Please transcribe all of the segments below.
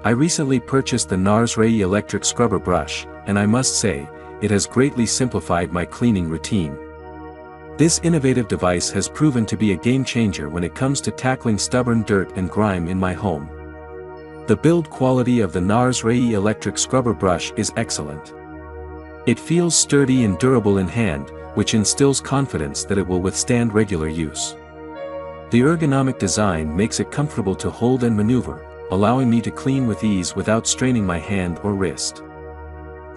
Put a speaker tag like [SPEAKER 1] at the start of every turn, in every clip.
[SPEAKER 1] I recently purchased the NARS Ray electric scrubber brush, and I must say, it has greatly simplified my cleaning routine. This innovative device has proven to be a game changer when it comes to tackling stubborn dirt and grime in my home. The build quality of the NARS Ray electric scrubber brush is excellent. It feels sturdy and durable in hand, which instills confidence that it will withstand regular use. The ergonomic design makes it comfortable to hold and maneuver, allowing me to clean with ease without straining my hand or wrist.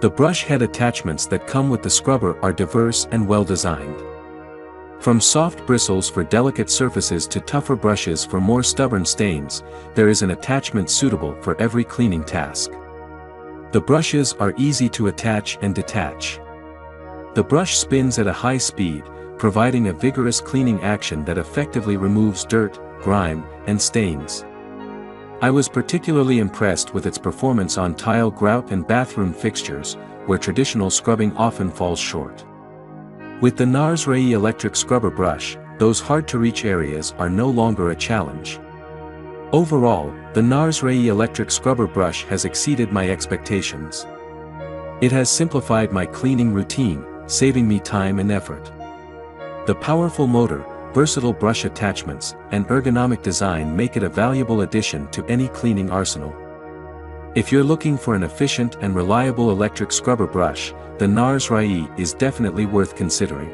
[SPEAKER 1] The brush head attachments that come with the scrubber are diverse and well designed. From soft bristles for delicate surfaces to tougher brushes for more stubborn stains, there is an attachment suitable for every cleaning task. The brushes are easy to attach and detach. The brush spins at a high speed, providing a vigorous cleaning action that effectively removes dirt, grime, and stains. I was particularly impressed with its performance on tile grout and bathroom fixtures, where traditional scrubbing often falls short. With the NARS Ray electric scrubber brush, those hard-to-reach areas are no longer a challenge. Overall, the NARS Ray electric scrubber brush has exceeded my expectations. It has simplified my cleaning routine, saving me time and effort. The powerful motor, versatile brush attachments, and ergonomic design make it a valuable addition to any cleaning arsenal. If you're looking for an efficient and reliable electric scrubber brush, the NARS Ray is definitely worth considering.